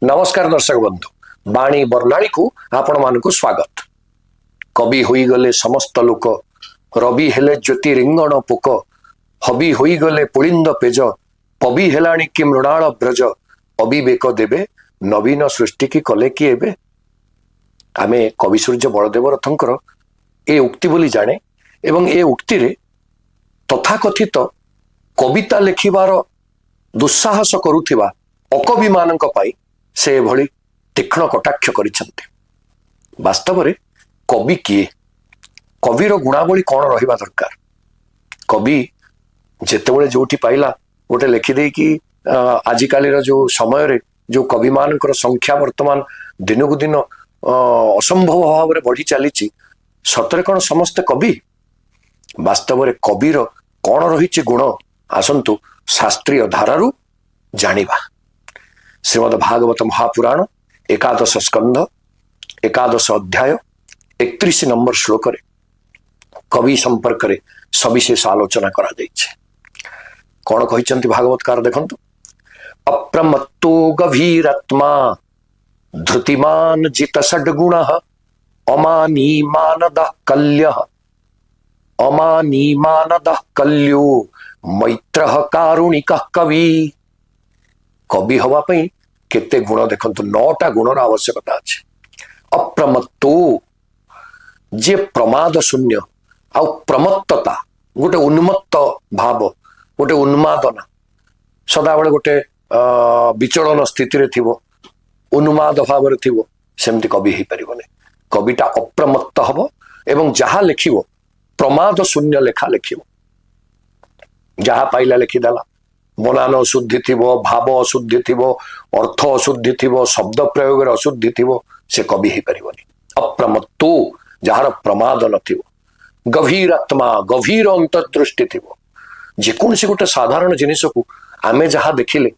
नमस्कार दर्शक बंधु बाणी बर्णाणी को आपण मानक स्वागत। कवि होई गले समस्त लोक रवि हेले ज्योति रिंगण पोक हबी होई गले पुलिंद पेज पबी हेलाणी कि मृणाल ब्रज अविवेक देवे नवीन सृष्टि की कले कि एबे। आमे कवि सूर्य बलदेव रथंकर ए उक्ति बोली जाने एवं ए उक्ति रे तथाकथित कविता लेखिबार दुस्साहस करुथिबा अकवि मानक पाई से भली तीक्ष्ण कटाक्ष करिसंते। वास्तव में कवि किए, कविर गुणावली कौन रहिबा दरकार। कवि जेतेबेले जोठी पाइला गोटे लिखिदे कि आजिकालीर जो समय रे जो कवि मानकर संख्या वर्तमान दिनकू दिन असंभव भाव में बढ़ी चली सतरे कौन समस्त कवि। वास्तव में कविर कौन रही गुण आसंतु शास्त्रीय धारारू जानिबा। श्रीमद भागवत महापुराण एकादश स्कंध एकादश अध्याय 31 नंबर श्लोक रे कवि संपर्क रे सविशेष आलोचना करा जाइछे। कौन कहिसंती भागवतकार देखंतु। अप्रमत्तो गभीरात्मा धृतिमान जित षड्गुणः अमानी मानदः कल्यः अमानी मानदः कल्यो मैत्रः कारुणिकः कवि। कवि हवा पई केते गुण देखंतु 9टा गुणर आवश्यकता अछि। अप्रमत्तो जे प्रमाद शून्य आ प्रमत्तता गोटे उन्मत्त भाव गोटे उन्मादना सदाबेले गोटे विचलन स्थिति रे थिबो उन्माद भाव रे थिबो सेमति कवि हे परिबने। कविता अप्रमत्त हबो एवं जहा लिखिबो प्रमाद शून्य लेखा लिखिबो। जहा पाइला लिखिदेला बनान अशुद्धि थिबो भाव अशुद्धि थिबो अर्थ अशुद्धि थिबो शब्द प्रयोग अशुद्धि थिबो से कवि हे परिबनी। अप्रमत्तो जहार प्रमाद नथिबो गभीर आत्मा गभीर अंतर्दृष्टि थिबो। जेकोसी गोटे साधारण जिनिस को आमे जहा देखिले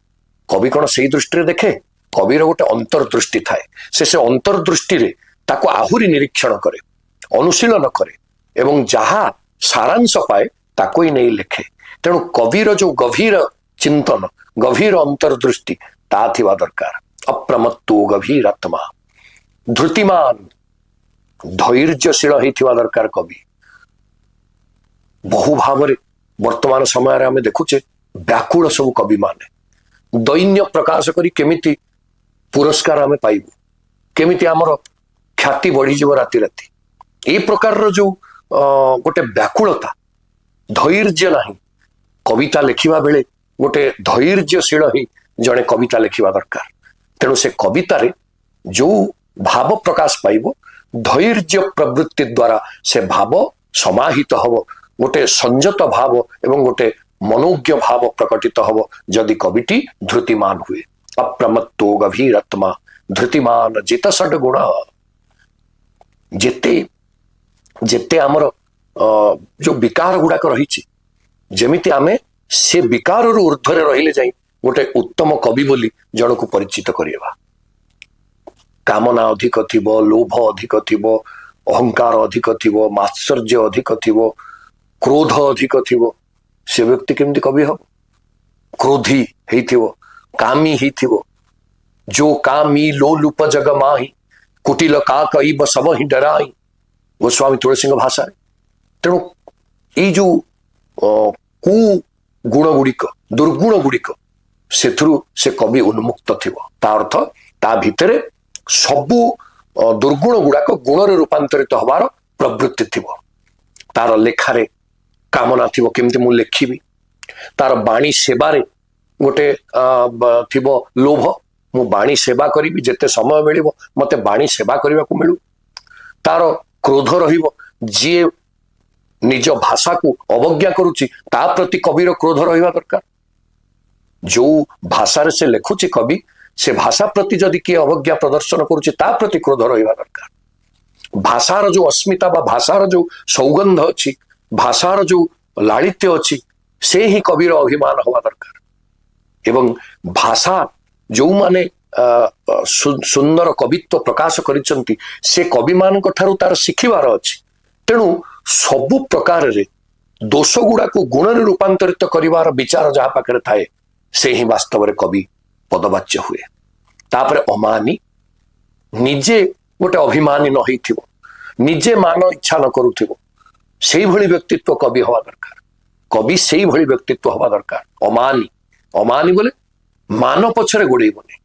कवि कौन से दृष्टि देखे। कविर गोटे अंतर्दृष्टि थाए से अंतर्दृष्टि रे ताको आहुरी निरीक्षण करे अनुशीलन करे एवं जहा सारांश पाए ताको ही नहीं लिखे। तेणु कविर जो गभीर चिंतन गभीर अंतर्दृष्टि ता थिबा दरकार। अप्रमत्तो गभीर आत्मा धृतिमान धैर्यशील होइथिबा दरकार कवि। बहु भाव वर्तमान समय आम देखुचे व्याकुल सब कवि माने दैन्य प्रकाश करी केमिति पुरस्कार आम पाइबु केमिति आमर ख्याति बढ़ी जीव राति राति ए प्रकार जो गोटे व्याकुलता धैर्य नहीं। कविता लिखिबा बेले गोटे धैर्यशील ही जड़े कविता लिखिबा दरकार। तेणु से कवितारे जो भाव प्रकाश पाइबो धैर्य प्रवृत्ति द्वारा से भाव समाहित हब गोटे संयत भाव एवं गोटे मनोज्ञ भाव प्रकटित हब जदि कविटी धृतिमान हुए। अप्रमत्तो गभीर आत्मा धृतिमान जित षड्गुण। जेते जेते आमर जो विकार गुड़ाक रही जमिति आमे से विकार ऊर्ध्वरे रहिले जाई गोटे उत्तम कवि बोली जन को परिचित करिबा। कामना अधिक थिबो लोभ अधिक थिबो अहंकार अधिक थिबो मात्सर्य अधिक थिबो क्रोध अधिक थिबो से व्यक्ति केमती कवि हो। क्रोधी हेइथिबो कामी हेइथिबो जो कामी लोलुप जग माही कुटिल काक इब सब ही डराई गोस्वामी तुलसी भाषा। तेणु ये जो कु गुण गुड़िक दुर्गुण गुड़िक से कवि उन्मुक्त थिबो। ता अर्थ ता भितरे सबु दुर्गुण गुड़ाक गुण रे रूपांतरित हबार प्रवृत्ति थिबो। तार लेखारे कामना थिबो केमती मु लेखिबी। तार बाणी सेवारे गोटे थिबो लोभ मु बाणी सेवा करिबी जेते समय मिलिबो मते बाणी सेवा करिबा को मिलु। तार क्रोध रहिबो जे निज भाषा को अवज्ञा करुची ता प्रति कविर क्रोध रहिबा दरकार। जो भाषा रे से लेखुची कवि से भाषा प्रति जदि किए अवज्ञा प्रदर्शन करुची ता प्रति क्रोध रहिबा दरकार। भाषार जो अस्मिता बा भाषार जो सौगंध अछि भाषार जो लालित्य अछि से ही कविर अभिमान हवा दरकार। एवं भाषा जो माने सुंदर कवित्व प्रकाश करिसंती से कवि मानक ठारू तार शिखिबार अछि। तेणु सबु प्रकार रे दोष गुड़ा को गुण रे रूपांतरित करिवार विचार जहा पाखरे थाए से ही वास्तव रे कवि पदवाच्य हुए। तापर अमानी निजे गोटे अभिमानी न होइथिबो निजे मान इच्छा न करूथिबो सेई भली व्यक्तित्व कवि हवा दरकार कवि सेई भली व्यक्तित्व हवा दरकार अमानी अमानी बोले मान पछरे गोड़ेइबोनी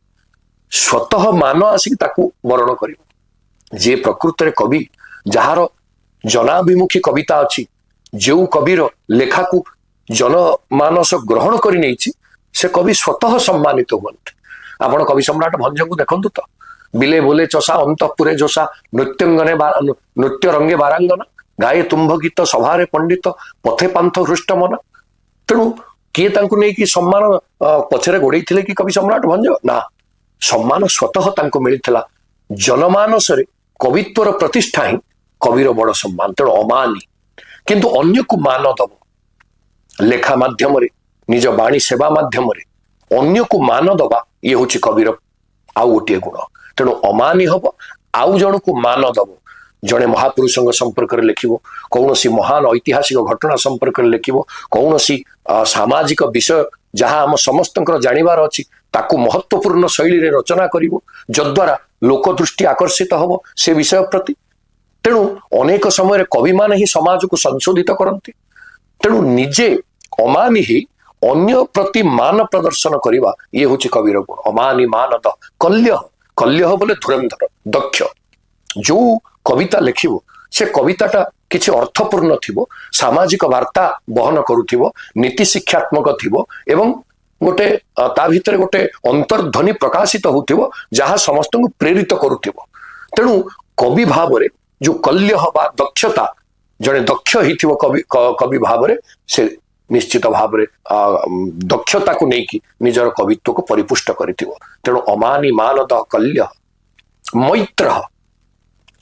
स्वतः मान आसिक ताकू वर्ण करिबो जे प्रकृत रे कवि जहार जनाभिमुखी कविता अछि जो कविर लेखा को जनमानस ग्रहण करि नैछि से कवि स्वतः सम्मानित हुअन्ति आपण कवि सम्राट भंज को देखंतु तो बिले बोले चषा अंतपुरे जोशा नृत्यंगने नृत्य रंगे बारांगना गाये तुम्भ गीत सभारे पंडित पथे पांथ हृष्ट मन तेणु किए तांकु नै कि सम्मान पछरे गोड़े थिले कि कवि सम्राट भंज ना सम्मान स्वतः तांकु मिलिथिला जनमानस रे कवित्वर प्रतिष्ठा ही कविर बड़ सम्मान तेणु अमानी किंतु अन्य को मान दब लेखा माध्यम रे निज बाणी सेवा माध्यम रे अन्य को मान दबा ये हूँ कविर आउ गोटे गुण तेणु अमानी हम आउ जन को मान दब जड़े महापुरुष संपर्क में लिखिबो कौन सी महान ऐतिहासिक घटना संपर्क में लिखिबो कौन सी सामाजिक विषय जहाँ आम समस्त जानिबार अछि ताकू महत्वपूर्ण शैली रे रचना करिवो जद्वारा लोक दृष्टि आकर्षित हब से विषय प्रति तेणु अनेक समय कवि मान ही समाज को संशोधित करती तेणु निजे अमानी ही अन्य प्रति मान प्रदर्शन करवा ये हूँ कविर गुण अमानी मान द कल्य कल्य बोले धुरंधर दक्ष जो कविता लिखिबो से कविताटा किछि अर्थपूर्ण थिबो सामाजिक वार्ता बहन करुथिबो नीति शिक्षात्मक थिबो एवं गोटे ता भितर गोटे अंतर्ध्वनि प्रकाशित होथिबो जहाँ समस्त को प्रेरित करुथिबो तेणु कवि भाव रे जो कल्य बा दक्षता जड़े दक्ष ही कवि कवि भाव रे से निश्चित भाव रे दक्षता को लेकिन निजर कवित्व को परिपुष्ट करिथिबो तेणु अमानी मानद कल्य मैत्र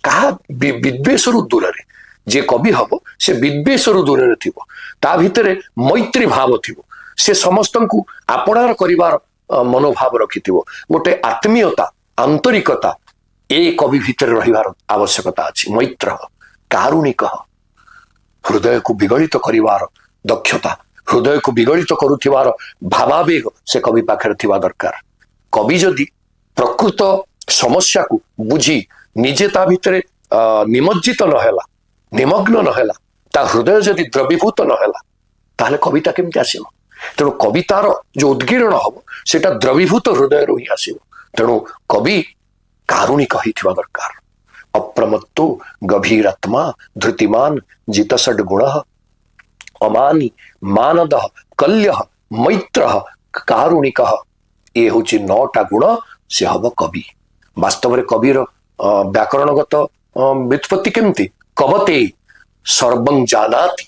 कहा विद्वेषरु दूर रे जे कवि हबो से विद्वेषरु दूर रे थिबो ता भितरे मैत्री भाव थिबो से समस्त को आपणार करिवार मनोभाव रखिथिबो गोटे आत्मीयता आंतरिकता ए कवि भितर रहिवार आवश्यकता अछि मैत्र कारुणिक हृदय को विगलित करिवार दक्षता हृदय को विगलित करुथिवार भावावेग से कवि पाखरे थिबा दरकार कवि जदि प्रकृत समस्या को बुझी निजे ता भितरे निमज्जित नहेला निमग्न नहेला ता हृदय जदि द्रवीभूत नहेला ताहले कविता केमति आसीबो तेणु कवितार जो उद्गीरण हबो सेटा द्रवीभूत हृदय रु ही आसीबो तेणु कवि कारुणिक हिथिबा दरकार अप्रमत्तो गभीरात्मा धृतिमान जितषड गुण अमानी मानद कल्य मैत्र कारुणिक ये हूँ 9टा गुण से हम कवि वास्तव में कविर व्याकरणगत व्युत्पत्ति केमती कवते सर्वं जानाति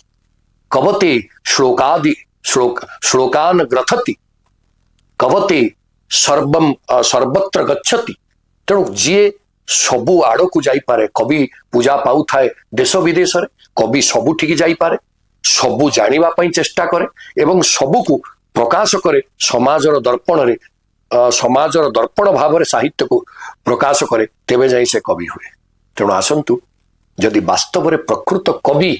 कवते श्लोकादि श्लोकान ग्रथति कवते सर्वं सर्वत्र गच्छति तेणु जी सबु आड़ को जाइपारे कवि पूजा पाऊ थाए देश विदेश रे कवि सबुठिकी जाइपारे सबु जानिबा पई चेष्टा करे एवं सबु को प्रकाश करे समाजर दर्पण रे समाजर दर्पण भाव रे साहित्य को प्रकाश करे तेबे जाई से कवि हुए तेणु आसंतु जदि वास्तव रे प्रकृत कवि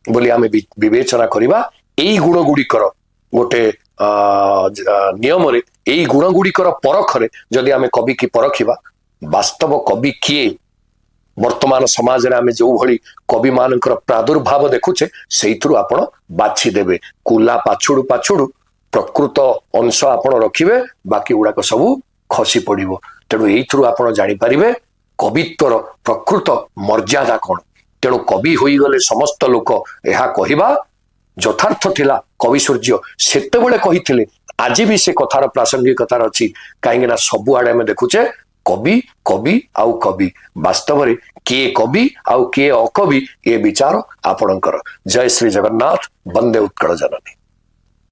बोली आमे विवेचना करिबा एई गुण गुड़िकर गोटे नियम रे एई गुण गुड़िकर परख रे जदि आमे कवि की परखिबा वास्तव कवि किए वर्तमान समाज रे आमे जो भली कवि मानकर प्रादुर्भाव देखुचे सेइथुरु आपण बाछि देबे कुला पाछुडु पाछुडु प्रकृत अंश आपण रखिबे बाकी गुड़ाक सबू खसी पड़िबो तेणु एइथुरु आपण जानि परिबे कवित्वर प्रकृत मर्यादा कौन तेणु कवि होई गले समस्त लोक यह कहवा यथार्थ थिला कवि सूर्य सेतेबेले कहिथिले आज भी से कथार प्रासंगिकतार अछि काहेकि ना सबु आडे में देखुचे कवि कवि आउ कवि वास्तव रे किए कवि आउ किए अकवि ये विचार आपणकर जय श्री जगन्नाथ वंदे उत्कल जननी।